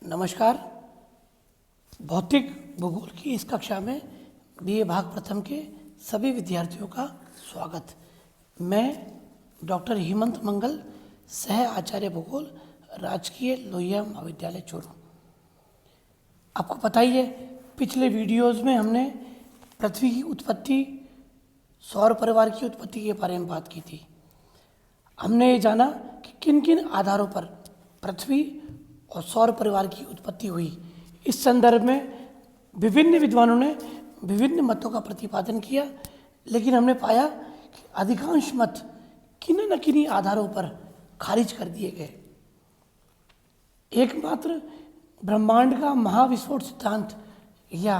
नमस्कार। भौतिक भूगोल की इस कक्षा में बीए भाग प्रथम के सभी विद्यार्थियों का स्वागत। मैं डॉक्टर हेमंत मंगल, सह आचार्य भूगोल, राजकीय लोहिया महाविद्यालय चूरू। आपको पता ही है, पिछले वीडियोस में हमने पृथ्वी की उत्पत्ति, सौर परिवार की उत्पत्ति के बारे में बात की थी। हमने ये जाना कि किन किन आधारों पर पृथ्वी और सौर परिवार की उत्पत्ति हुई। इस संदर्भ में विभिन्न विद्वानों ने विभिन्न मतों का प्रतिपादन किया, लेकिन हमने पाया कि अधिकांश मत किन्हीं न किन्हीं आधारों पर खारिज कर दिए गए। एकमात्र ब्रह्मांड का महाविस्फोट सिद्धांत या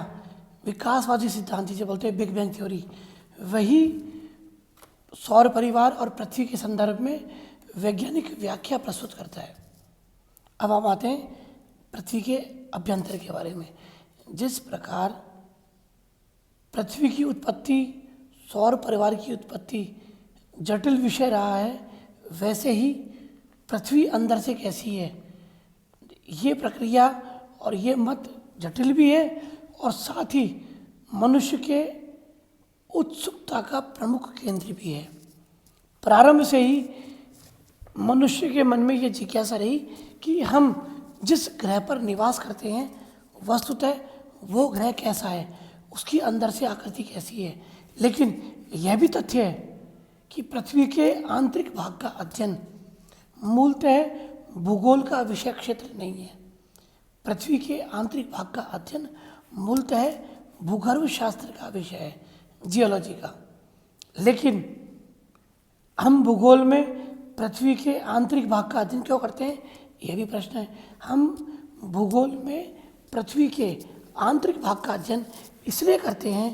विकासवादी सिद्धांत जिसे बोलते हैं बिग बैंग थ्योरी, वही सौर परिवार और पृथ्वी के संदर्भ में वैज्ञानिक व्याख्या प्रस्तुत करता है। अब हम आते हैं पृथ्वी के अभ्यंतर के बारे में। जिस प्रकार पृथ्वी की उत्पत्ति, सौर परिवार की उत्पत्ति जटिल विषय रहा है, वैसे ही पृथ्वी अंदर से कैसी है, ये प्रक्रिया और ये मत जटिल भी है और साथ ही मनुष्य के उत्सुकता का प्रमुख केंद्र भी है। प्रारंभ से ही मनुष्य के मन में ये जिज्ञासा रही कि हम जिस ग्रह पर निवास करते हैं, वस्तुतः वो ग्रह कैसा है, उसकी अंदर से आकृति कैसी है। लेकिन यह भी तथ्य है कि पृथ्वी के आंतरिक भाग का अध्ययन मूलतः भूगोल का विषय क्षेत्र नहीं है। पृथ्वी के आंतरिक भाग का अध्ययन मूलतः भूगर्भ शास्त्र का विषय है, जियोलॉजी का। लेकिन हम भूगोल में पृथ्वी के आंतरिक भाग का अध्ययन क्यों करते हैं, यह भी प्रश्न है। हम भूगोल में पृथ्वी के आंतरिक भाग का अध्ययन इसलिए करते हैं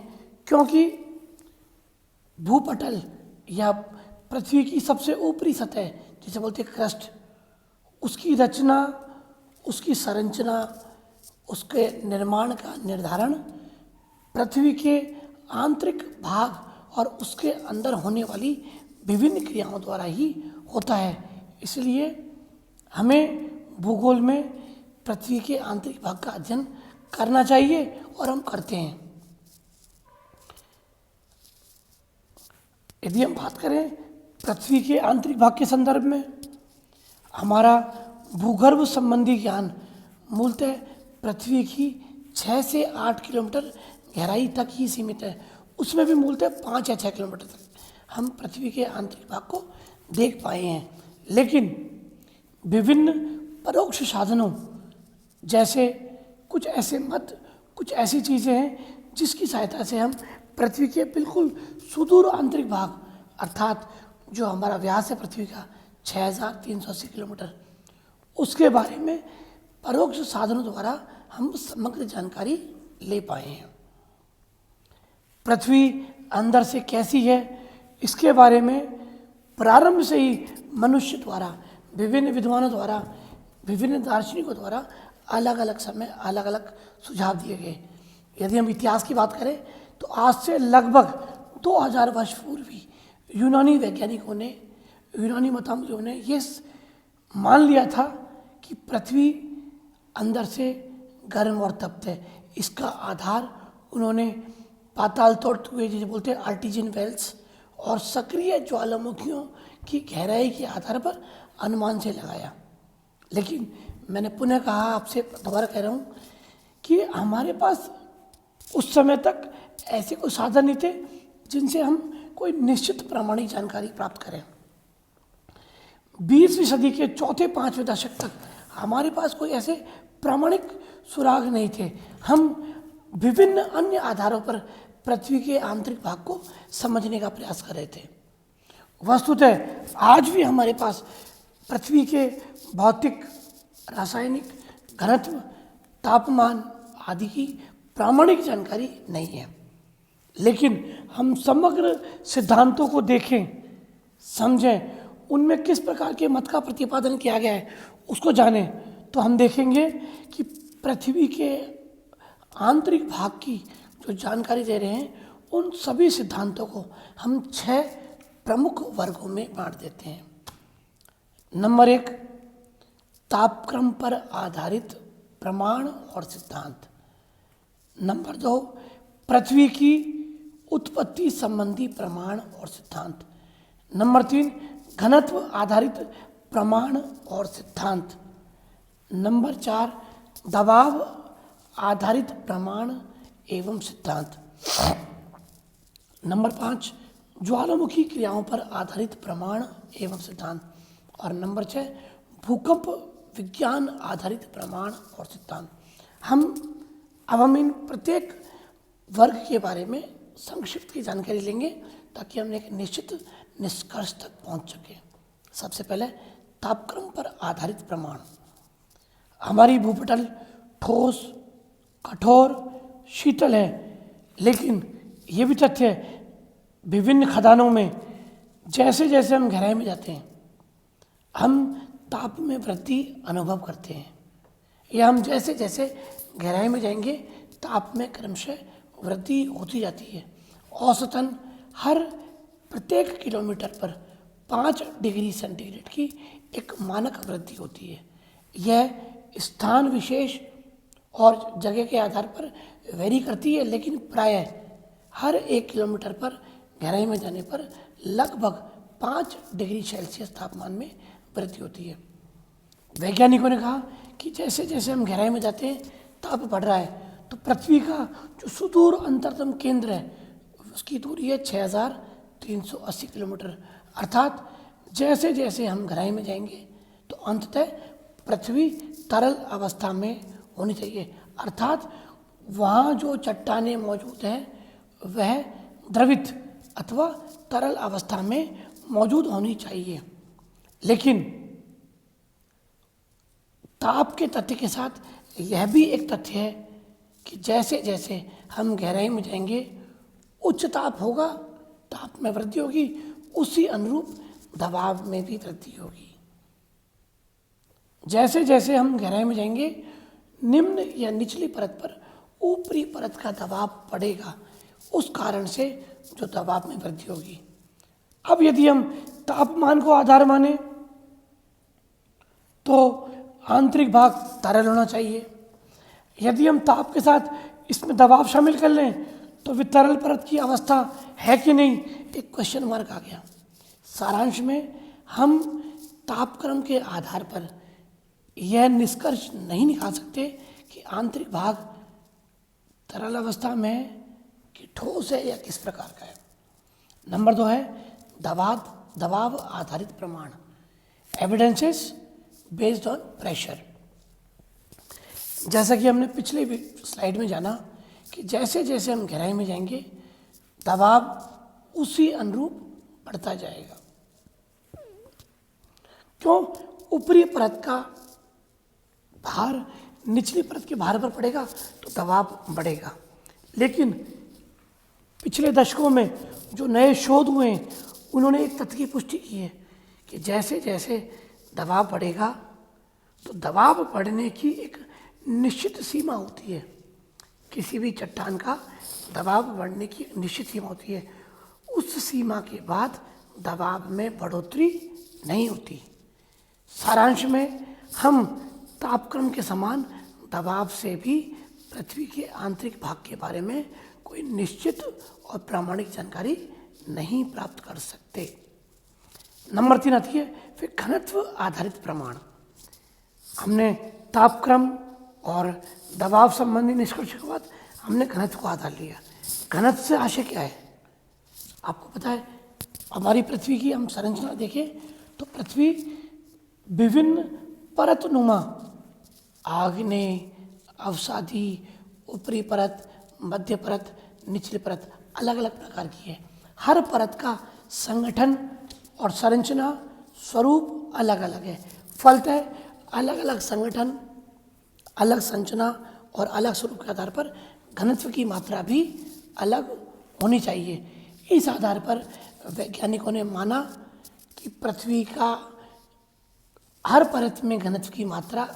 क्योंकि भूपटल या पृथ्वी की सबसे ऊपरी सतह जिसे बोलते हैं क्रस्ट, उसकी रचना, उसकी संरचना, उसके निर्माण का निर्धारण पृथ्वी के आंतरिक भाग और उसके अंदर होने वाली विभिन्न क्रियाओं द्वारा ही होता है। इसलिए हमें भूगोल में पृथ्वी के आंतरिक भाग का अध्ययन करना चाहिए और हम करते हैं। यदि हम बात करें पृथ्वी के आंतरिक भाग के संदर्भ में, हमारा भूगर्भ संबंधी ज्ञान मूलतः पृथ्वी की 6 से 8 किलोमीटर गहराई तक ही सीमित है। उसमें भी मूलतः 5 या 6 किलोमीटर तक हम पृथ्वी के आंतरिक भाग को देख पाए हैं। लेकिन विभिन्न परोक्ष साधनों जैसे कुछ ऐसे मत, कुछ ऐसी चीज़ें हैं जिसकी सहायता से हम पृथ्वी के बिल्कुल सुदूर आंतरिक भाग, अर्थात जो हमारा व्यास है पृथ्वी का 6380 किलोमीटर, उसके बारे में परोक्ष साधनों द्वारा हम समग्र जानकारी ले पाए हैं। पृथ्वी अंदर से कैसी है, इसके बारे में प्रारंभ से ही मनुष्य द्वारा, विभिन्न विद्वानों द्वारा, विभिन्न दार्शनिकों द्वारा अलग अलग समय अलग अलग सुझाव दिए गए। यदि हम इतिहास की बात करें तो आज से लगभग 2000 वर्ष पूर्व यूनानी वैज्ञानिकों ने, यूनानी मतामलों ने ये मान लिया था कि पृथ्वी अंदर से गर्म और तप्त है। इसका आधार उन्होंने पाताल तोड़ते हुए जिसे बोलते हैं आर्टिजन वेल्स और सक्रिय ज्वालामुखियों की गहराई के आधार पर अनुमान से लगाया। लेकिन मैंने पुनः कहा, आपसे दोबारा कह रहा हूँ कि हमारे पास उस समय तक ऐसे कोई साधन नहीं थे जिनसे हम कोई निश्चित प्रामाणिक जानकारी प्राप्त करें। 20वीं सदी के चौथे 5वें दशक तक हमारे पास कोई ऐसे प्रामाणिक सुराग नहीं थे। हम विभिन्न अन्य आधारों पर पृथ्वी के आंतरिक भाग को समझने का प्रयास कर रहे थे। वस्तुतः आज भी हमारे पास पृथ्वी के भौतिक, रासायनिक घनत्व, तापमान आदि की प्रामाणिक जानकारी नहीं है। लेकिन हम समग्र सिद्धांतों को देखें, समझें, उनमें किस प्रकार के मत का प्रतिपादन किया गया है उसको जानें, तो हम देखेंगे कि पृथ्वी के आंतरिक भाग की जो जानकारी दे रहे हैं, उन सभी सिद्धांतों को हम 6 प्रमुख वर्गों में बांट देते हैं। नंबर 1, तापक्रम पर आधारित प्रमाण और सिद्धांत। नंबर 2, पृथ्वी की उत्पत्ति संबंधी प्रमाण और सिद्धांत। नंबर 3, घनत्व आधारित प्रमाण और सिद्धांत। नंबर 4, दबाव आधारित प्रमाण एवं सिद्धांत। नंबर 5, ज्वालामुखी क्रियाओं पर आधारित प्रमाण एवं सिद्धांत। और नंबर 6, भूकंप विज्ञान आधारित प्रमाण और सिद्धांत। अब हम इन प्रत्येक वर्ग के बारे में संक्षिप्त की जानकारी लेंगे ताकि हम एक निश्चित निष्कर्ष तक पहुंच सकें। सबसे पहले तापक्रम पर आधारित प्रमाण। हमारी भूपटल ठोस, कठोर, शीतल है, लेकिन ये भी तथ्य है विभिन्न खदानों में जैसे जैसे हम गहराई में जाते हैं हम ताप में वृद्धि अनुभव करते हैं, या हम जैसे जैसे गहराई में जाएंगे ताप में क्रमशः वृद्धि होती जाती है। औसतन हर प्रत्येक किलोमीटर पर 5 डिग्री सेंटीग्रेड की एक मानक वृद्धि होती है। यह स्थान विशेष और जगह के आधार पर वेरी करती है, लेकिन प्रायः हर 1 किलोमीटर पर गहराई में जाने पर लगभग 5 डिग्री सेल्सियस तापमान में वृद्धि होती है। वैज्ञानिकों ने कहा कि जैसे जैसे हम गहराई में जाते हैं ताप बढ़ रहा है, तो पृथ्वी का जो सुदूर अंतरतम केंद्र है उसकी दूरी है 6380 किलोमीटर। अर्थात जैसे जैसे हम गहराई में जाएंगे तो अंततः पृथ्वी तरल अवस्था में होनी चाहिए, अर्थात वहाँ जो चट्टानें मौजूद हैं वह द्रवित अथवा तरल अवस्था में मौजूद होनी चाहिए। लेकिन ताप के तथ्य के साथ यह भी एक तथ्य है कि जैसे जैसे हम गहराई में जाएंगे उच्च ताप होगा, ताप में वृद्धि होगी, उसी अनुरूप दबाव में भी वृद्धि होगी। जैसे जैसे हम गहराई में जाएंगे निम्न या निचली परत पर ऊपरी परत का दबाव पड़ेगा, उस कारण से जो दबाव में वृद्धि होगी। अब यदि हम तापमान को आधार माने तो आंतरिक भाग तरल होना चाहिए। यदि हम ताप के साथ इसमें दबाव शामिल कर लें तो फिर तरल परत की अवस्था है कि नहीं, एक क्वेश्चन मार्क आ गया। सारांश में हम तापक्रम के आधार पर यह निष्कर्ष नहीं निकाल सकते कि आंतरिक भाग तरल अवस्था में कि ठोस है या किस प्रकार का है। नंबर 2 है दबाव आधारित प्रमाण, एविडेंसेस बेस्ड ऑन प्रेशर। जैसा कि हमने पिछले स्लाइड में जाना कि जैसे जैसे हम गहराई में जाएंगे दबाव उसी अनुरूप बढ़ता जाएगा। क्यों? ऊपरी परत का भार निचली परत के भार पर पड़ेगा तो दबाव बढ़ेगा। लेकिन पिछले दशकों में जो नए शोध हुए हैं उन्होंने एक तथ्य की पुष्टि की है कि जैसे जैसे दबाव बढ़ेगा तो दबाव बढ़ने की एक निश्चित सीमा होती है। किसी भी चट्टान का दबाव बढ़ने की निश्चित सीमा होती है, उस सीमा के बाद दबाव में बढ़ोतरी नहीं होती। सारांश में हम तापक्रम के समान दबाव से भी पृथ्वी के आंतरिक भाग के बारे में कोई निश्चित और प्रामाणिक जानकारी नहीं प्राप्त कर सकते। नंबर 3 आती है फिर घनत्व आधारित प्रमाण। हमने तापक्रम और दबाव संबंधी निष्कर्ष के बाद हमने घनत्व को आधार लिया। घनत्व से आशय क्या है? आपको पता है हमारी पृथ्वी की हम संरचना देखें तो पृथ्वी विभिन्न परतनुमा आग्नेय, अवसादी, ऊपरी परत, मध्य परत, निचली परत अलग अलग प्रकार की है। हर परत का संगठन और संरचना स्वरूप अलग अलग है। फलतः अलग अलग संगठन, अलग संरचना और अलग स्वरूप के आधार पर घनत्व की मात्रा भी अलग होनी चाहिए। इस आधार पर वैज्ञानिकों ने माना कि पृथ्वी का हर परत में घनत्व की मात्रा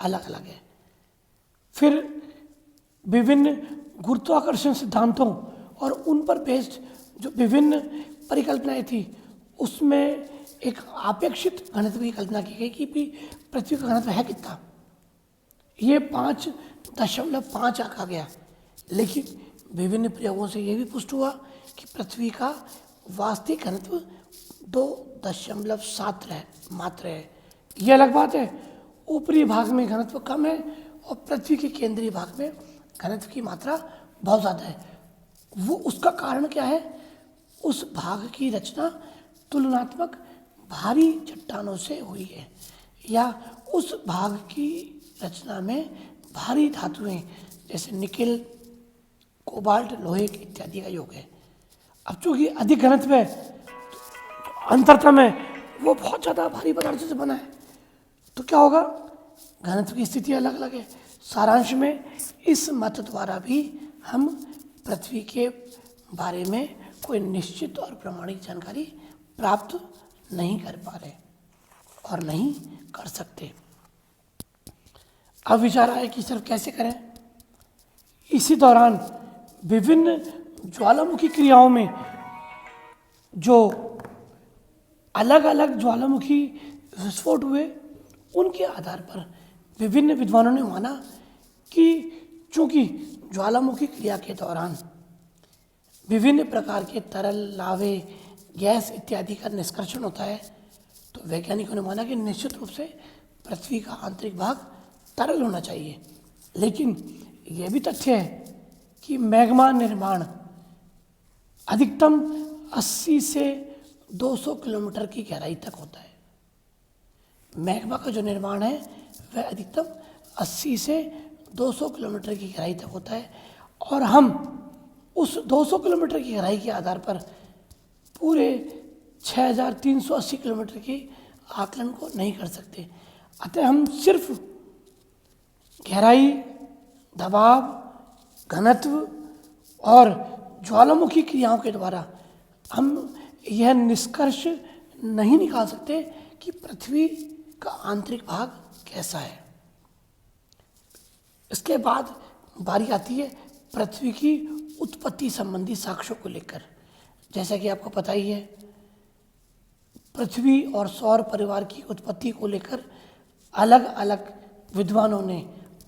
अलग अलग है। फिर विभिन्न गुरुत्वाकर्षण सिद्धांतों और उन पर बेस्ड जो विभिन्न परिकल्पनाएं थी उसमें एक अपेक्षित घनत्व की कल्पना की गई कि पृथ्वी का घनत्व है कितना। ये 5.5 आंका गया। लेकिन विभिन्न प्रयोगों से यह भी पुष्ट हुआ कि पृथ्वी का वास्तविक घनत्व 2.7 मात्र है। यह अलग बात है, ऊपरी भाग में घनत्व कम है और पृथ्वी के केंद्रीय भाग में घनत्व की मात्रा बहुत ज़्यादा है। वो उसका कारण क्या है? उस भाग की रचना तुलनात्मक भारी चट्टानों से हुई है, या उस भाग की रचना में भारी धातुएं जैसे निकेल, कोबाल्ट, लोहे इत्यादि का योग है। अब चूंकि अधिक घनत्व है तो अंतरतम है वो बहुत ज़्यादा भारी पदार्थों से बना है, तो क्या होगा? घनत्व की स्थिति अलग अलग है। सारांश में इस मत द्वारा भी हम पृथ्वी के बारे में कोई निश्चित और प्रामाणिक जानकारी प्राप्त नहीं कर पा रहे और नहीं कर सकते। अब विचार आया कि सिर्फ कैसे करें। इसी दौरान विभिन्न ज्वालामुखी क्रियाओं में जो अलग अलग ज्वालामुखी विस्फोट हुए, उनके आधार पर विभिन्न विद्वानों ने माना कि चूंकि ज्वालामुखी क्रिया के दौरान विभिन्न प्रकार के तरल, लावे, गैस इत्यादि का निष्कर्षण होता है, तो वैज्ञानिकों ने माना कि निश्चित रूप से पृथ्वी का आंतरिक भाग तरल होना चाहिए। लेकिन यह भी तथ्य है कि मैग्मा निर्माण अधिकतम 80 से 200 किलोमीटर की गहराई तक होता है। मैग्मा का जो निर्माण है वह अधिकतम 80 से 200 किलोमीटर की गहराई तक होता है, और हम उस 200 किलोमीटर की गहराई के आधार पर पूरे 6380 किलोमीटर के आकलन को नहीं कर सकते। अतः हम सिर्फ गहराई, दबाव, घनत्व और ज्वालामुखी क्रियाओं के द्वारा हम यह निष्कर्ष नहीं निकाल सकते कि पृथ्वी का आंतरिक भाग कैसा है। इसके बाद बारी आती है पृथ्वी की उत्पत्ति संबंधी साक्ष्यों को लेकर। जैसा कि आपको पता ही है, पृथ्वी और सौर परिवार की उत्पत्ति को लेकर अलग अलग विद्वानों ने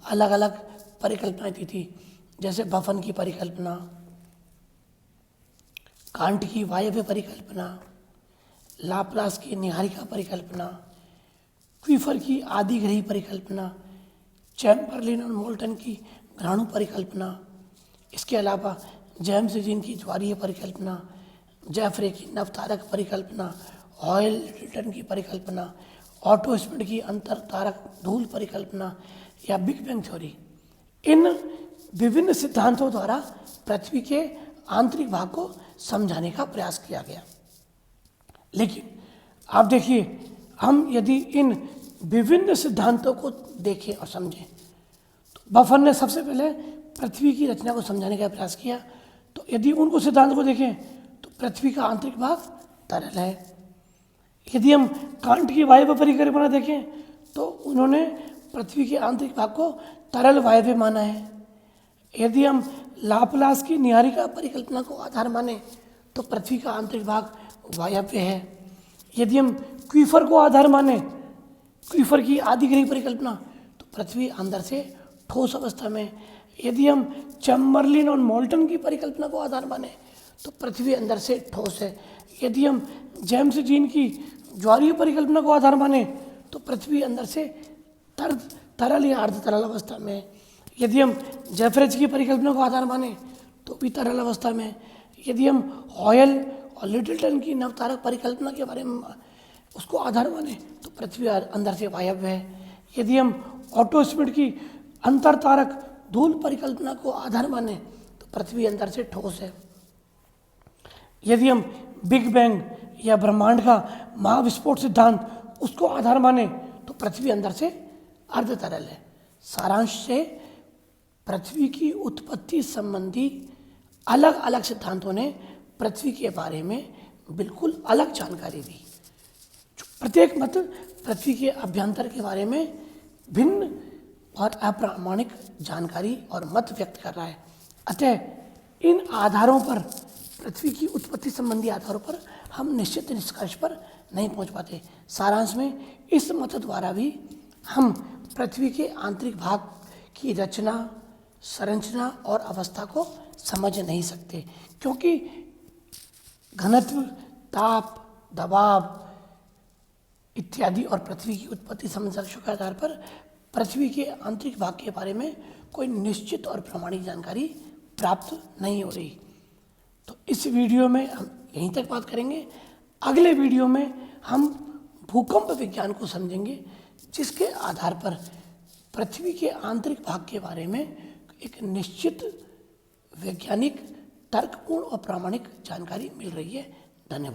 अलग अलग परिकल्पनाएं दी थी। जैसे बफन की परिकल्पना, कांट की वायव्य परिकल्पना, लाप्लास की निहारिका परिकल्पना, क्वीफर की आदिग्रही परिकल्पना, चैम्बरलिन और मोल्टन की ग्रहणु परिकल्पना, इसके अलावा जेम्स जीन की ज्वारीय परिकल्पना, जेफरे की नवतारक परिकल्पना, हॉयल लिटन की परिकल्पना, ऑटो स्मिथ की अंतर तारक धूल परिकल्पना या बिग बैंग थ्योरी। इन विभिन्न सिद्धांतों द्वारा पृथ्वी के आंतरिक भाग को समझाने का प्रयास किया गया। लेकिन आप देखिए, हम यदि इन विभिन्न सिद्धांतों को देखें और समझें, तो बफन ने सबसे पहले पृथ्वी की रचना को समझाने का प्रयास किया। तो यदि उनको सिद्धांत को देखें तो पृथ्वी का आंतरिक भाग तरल है। यदि हम कांट की वायव्य परिकल्पना देखें तो उन्होंने पृथ्वी के आंतरिक भाग को तरल वायव्य माना है। यदि हम लाप्लास की निहारिका परिकल्पना को आधार माने तो पृथ्वी का आंतरिक भाग वायव्य है। यदि हम क्वीफर को आधार माने, क्वीफर की आदिग्रही परिकल्पना, तो पृथ्वी अंदर से ठोस अवस्था में। यदि हम चैम्बरलिन और मोल्टन की परिकल्पना को आधार माने तो पृथ्वी अंदर से ठोस है। यदि हम जेम्स जीन की ज्वारीय परिकल्पना को आधार माने तो पृथ्वी अंदर से तरल या अर्ध तरल अवस्था में। यदि हम जेफरेज की परिकल्पना को आधार माने तो भी तरल अवस्था में। यदि हम हॉयल और लिटलटन की नवतारक परिकल्पना के बारे में उसको आधार माने तो पृथ्वी अंदर से वायव्य है। यदि हम ऑटो स्मिथ की अंतर तारक धूल परिकल्पना को आधार माने तो पृथ्वी अंदर से ठोस है। यदि हम बिग बैंग या ब्रह्मांड का महाविस्फोट सिद्धांत उसको आधार माने तो पृथ्वी अंदर से अर्ध तरल है। सारांश से पृथ्वी की उत्पत्ति संबंधी अलग अलग सिद्धांतों ने पृथ्वी के बारे में बिल्कुल अलग जानकारी दी। प्रत्येक मत पृथ्वी के अभ्यंतर के बारे में भिन्न और अप्रामाणिक जानकारी और मत व्यक्त कर रहा है। अतः इन आधारों पर, पृथ्वी की उत्पत्ति संबंधी आधारों पर हम निश्चित निष्कर्ष पर नहीं पहुंच पाते। सारांश में इस मत द्वारा भी हम पृथ्वी के आंतरिक भाग की रचना, संरचना और अवस्था को समझ नहीं सकते, क्योंकि घनत्व, ताप, दबाव इत्यादि और पृथ्वी की उत्पत्ति समझांशों के आधार पर पृथ्वी के आंतरिक भाग के बारे में कोई निश्चित और प्रामाणिक जानकारी प्राप्त नहीं हो रही। तो इस वीडियो में हम यहीं तक बात करेंगे। अगले वीडियो में हम भूकंप विज्ञान को समझेंगे, जिसके आधार पर पृथ्वी के आंतरिक भाग के बारे में एक निश्चित वैज्ञानिक, तर्कपूर्ण और प्रामाणिक जानकारी मिल रही है। धन्यवाद।